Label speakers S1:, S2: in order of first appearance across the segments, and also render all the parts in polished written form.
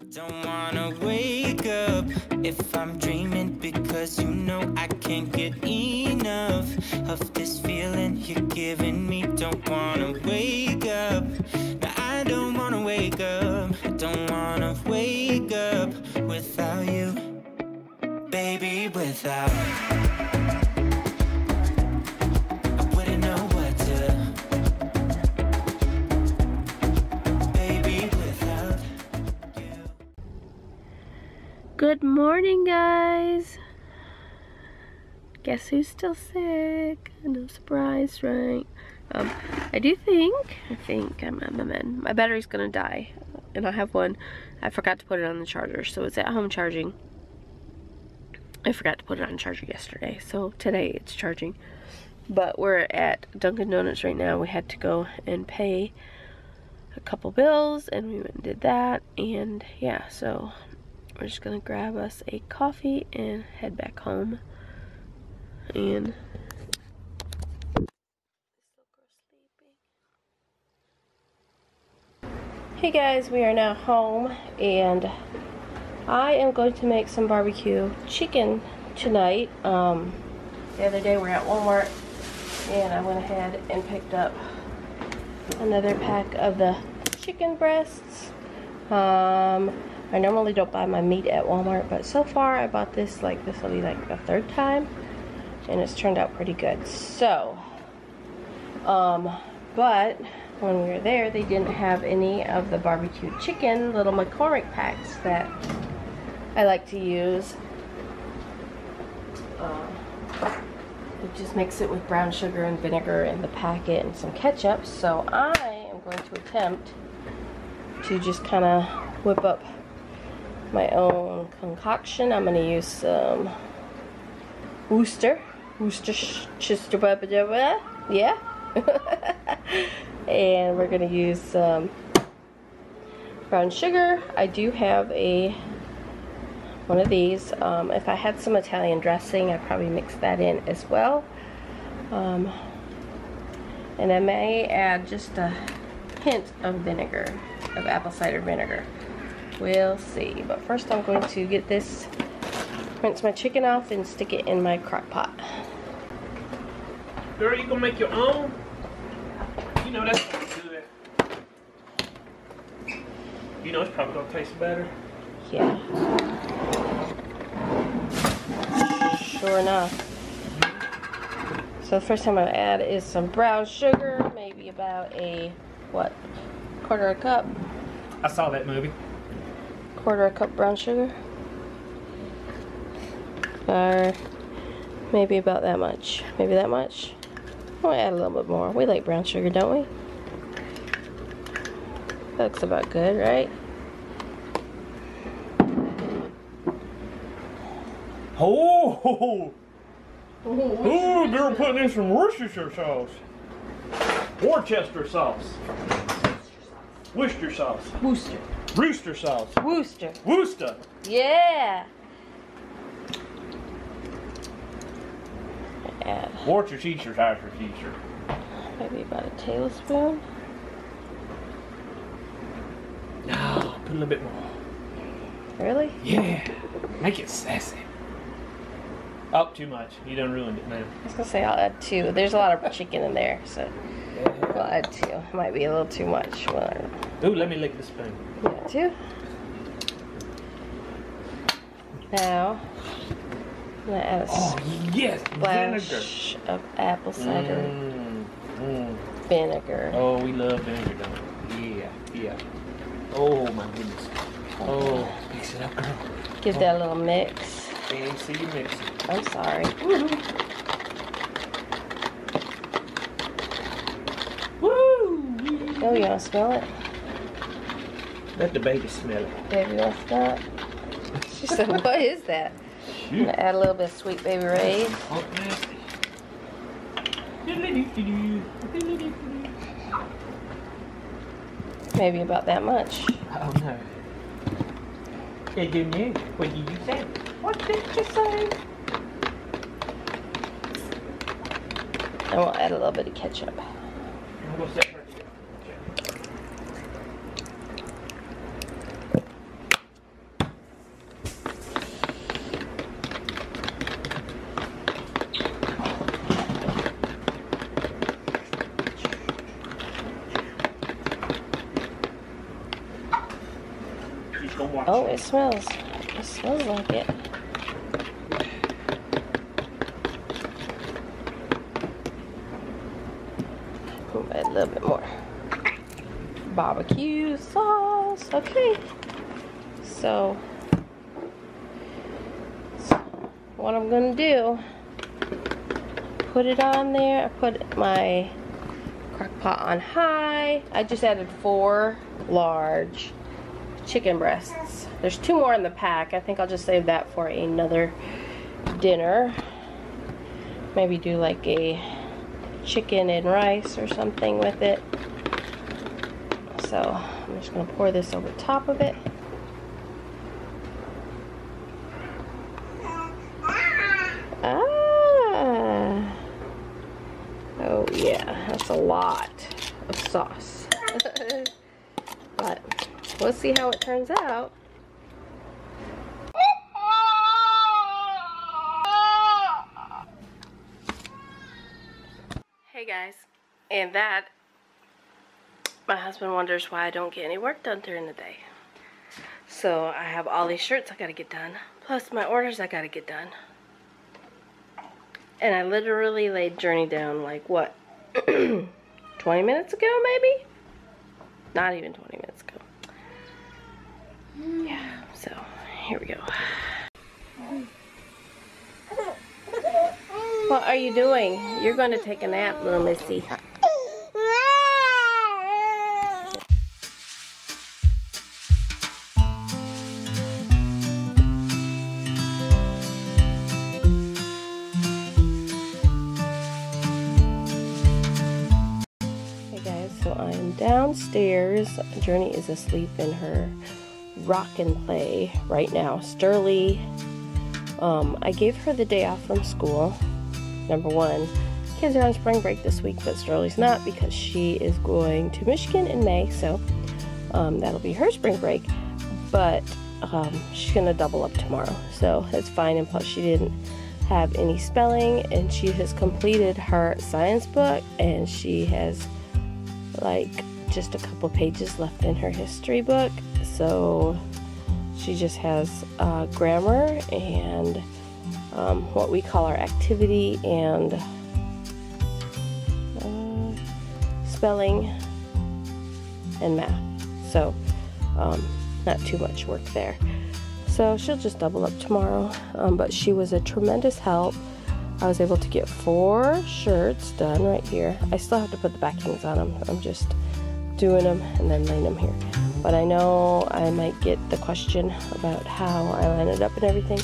S1: Don't wanna wake up if I'm dreaming, because you know I can't get enough of this feeling you're giving me. Don't wanna wake up, no, I don't wanna wake up. I don't wanna wake up without you, baby, without. I wouldn't know what to, baby, without you.
S2: Good morning, guys. Guess who's still sick? No surprise, right? I think my battery's gonna die, and I have one. I forgot to put it on the charger, so it's at home charging. I forgot to put it on charger yesterday, so today it's charging. But we're at Dunkin' Donuts right now. We had to go and pay a couple bills, and we went and did that, and yeah, so we're just gonna grab us a coffee and head back home. And hey guys, we are now home, and I am going to make some barbecue chicken tonight. The other day we were at Walmart, and I went ahead and picked up another pack of the chicken breasts. I normally don't buy my meat at Walmart, but so far I bought this, like, this will be like the third time, and it's turned out pretty good. So, but when we were there, they didn't have any of the barbecue chicken little McCormick packs that I like to use. You just mix it with brown sugar and vinegar in the packet and some ketchup. So I am going to attempt to just kind of whip up my own concoction. I'm going to use some Worcestershire, yeah. And we're going to use some brown sugar. I do have one of these. If I had some Italian dressing, I'd probably mix that in as well. And I may add just a hint of vinegar, of apple cider vinegar. We'll see. But first I'm going to get this, rinse my chicken off and stick it in my crock pot.
S3: Girl, you gonna make your own? You know that's gonna do it. You know it's probably gonna taste better.
S2: Yeah. Sure enough. So the first time I add is some brown sugar, maybe about a, what, quarter a cup?
S3: I saw that movie.
S2: Quarter a cup brown sugar. Or maybe about that much. Maybe that much. I'll add a little bit more. We like brown sugar, don't we? That looks about good, right?
S3: Oh, girl, putting in some Worcestershire sauce. Worcester sauce. Worcester sauce.
S2: Worcester.
S3: Rooster sauce.
S2: Worcester.
S3: Worcester.
S2: Yeah. Add
S3: Worcestershire sauce.
S2: maybe about a tablespoon.
S3: No, put a little bit more.
S2: Really?
S3: Yeah. Make it sassy. Oh, too much. You done ruined it, man.
S2: I was gonna say I'll add 2. There's a lot of chicken in there, so we'll add 2. Might be a little too much. Well, I don't know.
S3: Ooh, let me lick the spoon.
S2: Yeah, 2. Now I'm gonna add a
S3: yes,
S2: splash of apple cider vinegar.
S3: Oh, we love vinegar, don't we? Yeah, yeah. Oh my goodness. Oh, mix it up, girl.
S2: Give that a little mix.
S3: Fancy you mix it.
S2: I'm sorry.
S3: Woo!
S2: Oh, you wanna smell it?
S3: Let the baby smell it.
S2: Baby, what's that? She said, what is that? I'm gonna add a little bit of Sweet Baby Ray's.
S3: Oh, nasty.
S2: Maybe about that much.
S3: Oh no. Hey, didn't you? What did you say? What did you say?
S2: And we'll add a little bit of ketchup.
S3: What's that? Don't watch
S2: Oh,
S3: it.
S2: it smells. It smells like it. Add a little bit more barbecue sauce. Okay. So what I'm gonna do, put it on there. I put my crock pot on high. I just added 4 large chicken breasts. There's 2 more in the pack. I think I'll just save that for another dinner. Maybe do like a chicken and rice or something with it. So I'm just gonna pour this over top of it. Ah, oh yeah, that's a lot of sauce. But we'll see how it turns out. Hey guys, and that, my husband wonders why I don't get any work done during the day. So I have all these shirts I gotta get done, plus my orders I gotta get done. And I literally laid Journey down like, what, 20 minutes ago maybe? Not even 20 minutes ago. Yeah, so here we go. What are you doing? You're going to take a nap, little missy. Hey guys, so I'm downstairs. Journey is asleep in her rock and play right now. Sterling, I gave her the day off from school. Number one, kids are on spring break this week, but Sterling's not because she is going to Michigan in May, so that'll be her spring break. But she's gonna double up tomorrow, so that's fine. And plus, she didn't have any spelling, and she has completed her science book, and she has like just a couple pages left in her history book. So she just has grammar and what we call our activity and spelling and math. So not too much work there. So she'll just double up tomorrow. But she was a tremendous help. I was able to get 4 shirts done right here. I still have to put the backings on them. I'm just doing them and then laying them here. But I know I might get the question about how I line it up and everything.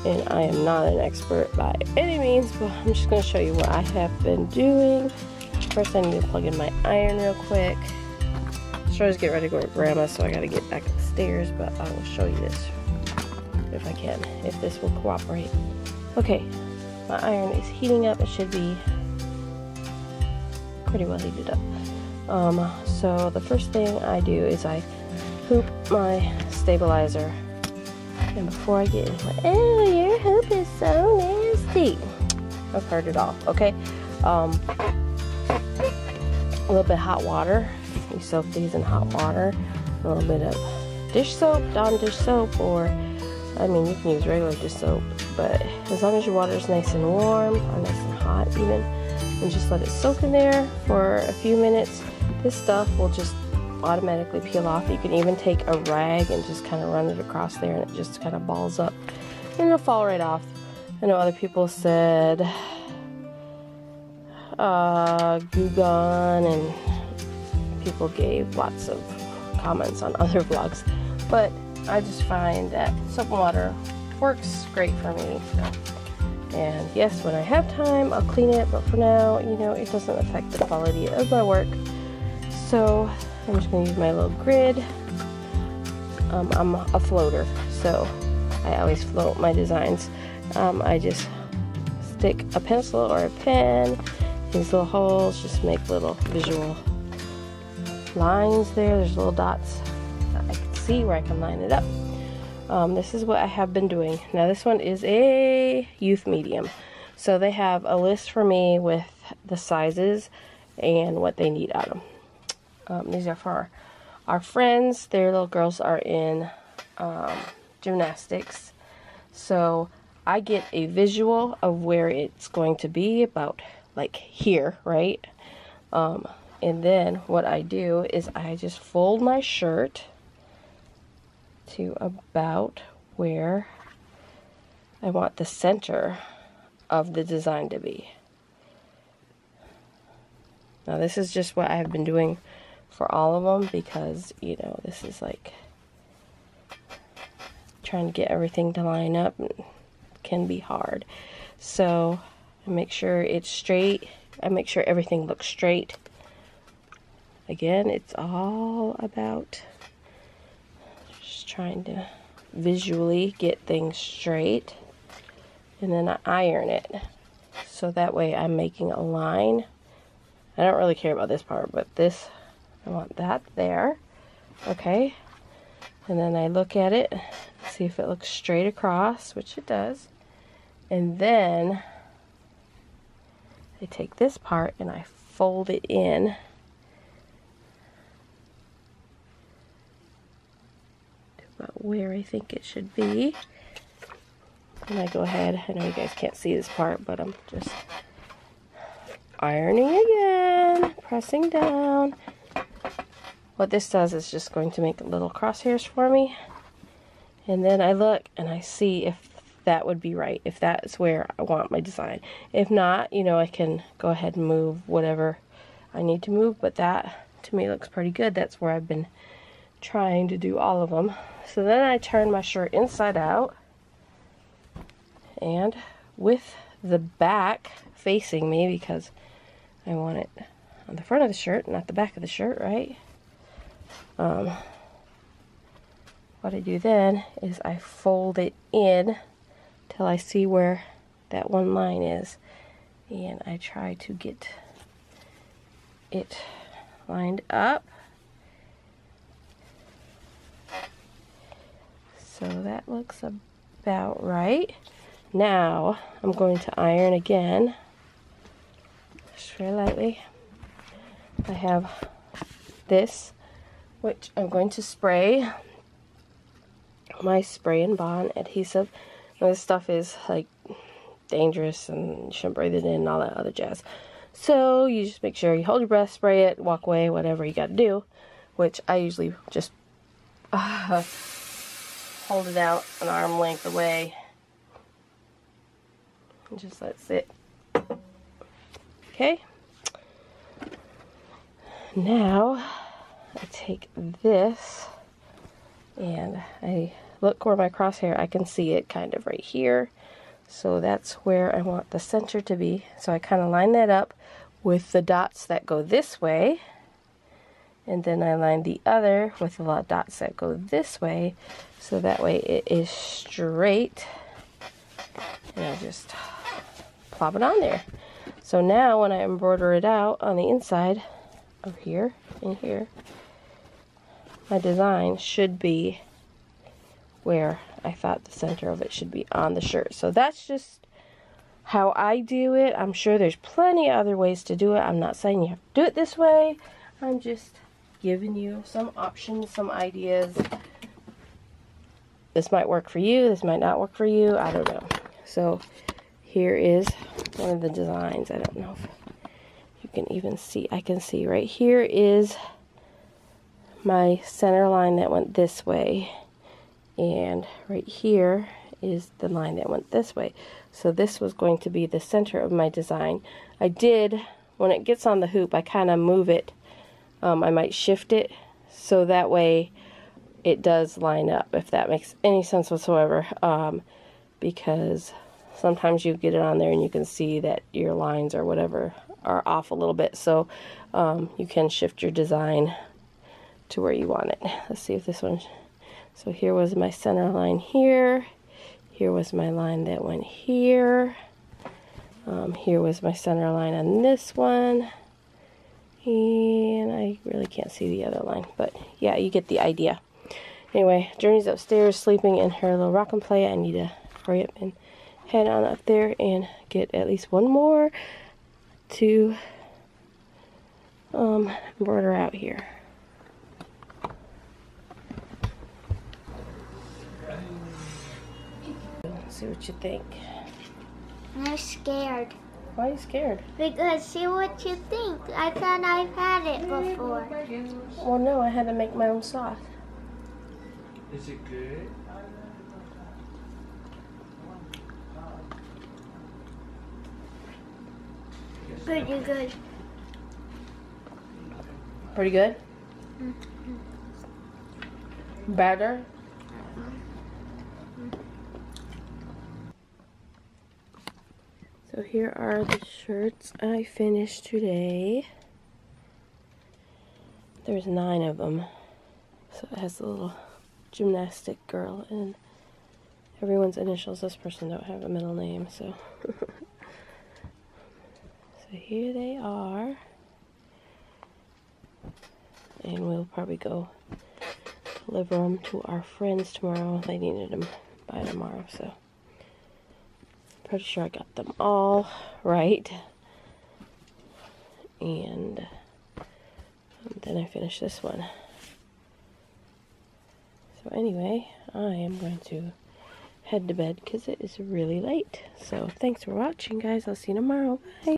S2: And I am not an expert by any means, but I'm just going to show you what I have been doing. First, I need to plug in my iron real quick. Trying to get ready to go to Grandma, so I got to get back upstairs, but I will show you this if I can, if this will cooperate. Okay, my iron is heating up. It should be pretty well heated up. So the first thing I do is I hoop my stabilizer. And before I get into it, oh, your hoop is so nasty. I've heard it all, okay? A little bit of hot water. You soak these in hot water. A little bit of dish soap, Dawn dish soap, or, I mean, you can use regular dish soap, but as long as your water is nice and warm, or nice and hot even, and just let it soak in there for a few minutes, this stuff will just automatically peel off. You can even take a rag and just kind of run it across there, and it just kind of balls up and it'll fall right off. I know other people said Goo Gone, and people gave lots of comments on other vlogs, but I just find that soap and water works great for me. So. And yes, when I have time, I'll clean it, but for now, you know, it doesn't affect the quality of my work. So I'm just going to use my little grid. I'm a floater, so I always float my designs. I just stick a pencil or a pen, these little holes, just make little visual lines there. There's little dots that I can see where I can line it up. This is what I have been doing. Now this one is a youth medium, so they have a list for me with the sizes and what they need out of them. These are for our friends. Their little girls are in Gymnastics. So I get a visual of where it's going to be, about like here, right? And then what I do is I just fold my shirt to about where I want the center of the design to be. Now this is just what I've been doing for all of them, because, you know, this is like trying to get everything to line up can be hard. So I make sure it's straight. I make sure everything looks straight. Again, it's all about just trying to visually get things straight, and then I iron it so that way I'm making a line. I don't really care about this part, but this, I want that there. Okay, and then I look at it, see if it looks straight across, which it does, and then I take this part and I fold it in to about where I think it should be. And I go ahead, I know you guys can't see this part, but I'm just ironing again, pressing down. What this does is just going to make little crosshairs for me. And then I look and I see if that would be right, if that's where I want my design. If not, you know, I can go ahead and move whatever I need to move, but that to me looks pretty good. That's where I've been trying to do all of them. So then I turn my shirt inside out, and with the back facing me, because I want it on the front of the shirt, not the back of the shirt, right? What I do then is I fold it in till I see where that one line is, and I try to get it lined up. So that looks about right. Now I'm going to iron again, just very lightly. I have this, which I'm going to spray my spray and bond adhesive. Now, this stuff is like dangerous and you shouldn't breathe it in and all that other jazz. So you just make sure you hold your breath, spray it, walk away, whatever you got to do, which I usually just hold it out an arm length away and just let it sit. Okay. Now I take this and I look where my crosshair, I can see it kind of right here. So that's where I want the center to be. So I kind of line that up with the dots that go this way. And then I line the other with the dots that go this way. So that way it is straight. And I just plop it on there. So now when I embroider it out on the inside, over here and here, my design should be where I thought the center of it should be on the shirt. So that's just how I do it. I'm sure there's plenty of other ways to do it. I'm not saying you have to do it this way. I'm just giving you some options, some ideas. This might work for you. This might not work for you. I don't know. So here is one of the designs. I don't know if you can even see. I can see right here is my center line that went this way, and right here is the line that went this way. So this was going to be the center of my design. I did, when it gets on the hoop, I kind of move it. I might shift it so that way it does line up, if that makes any sense whatsoever, because sometimes you get it on there and you can see that your lines or whatever are off a little bit. So you can shift your design to where you want it. Let's see if this one, so here was my center line here. Here was my line that went here. Here was my center line on this one. And I really can't see the other line, but yeah, you get the idea. Anyway, Journey's upstairs sleeping in her little rock and play. I need to hurry up and head on up there and get at least one more to embroider out here. see what you think.
S4: I'm scared.
S2: Why are you scared?
S4: Because see what you think. I thought I've had it before.
S2: Well, no, I had to make my own sauce.
S3: Is it good?
S4: Pretty good.
S2: Pretty good? Better? So here are the shirts I finished today. There's 9 of them. So it has the little gymnastic girl and everyone's initials. This person don't have a middle name, so. So here they are. And we'll probably go deliver them to our friends tomorrow. They needed them by tomorrow, so. Pretty sure I got them all right. And then I finished this one. So anyway, I am going to head to bed because it is really late. So thanks for watching, guys. I'll see you tomorrow. Bye.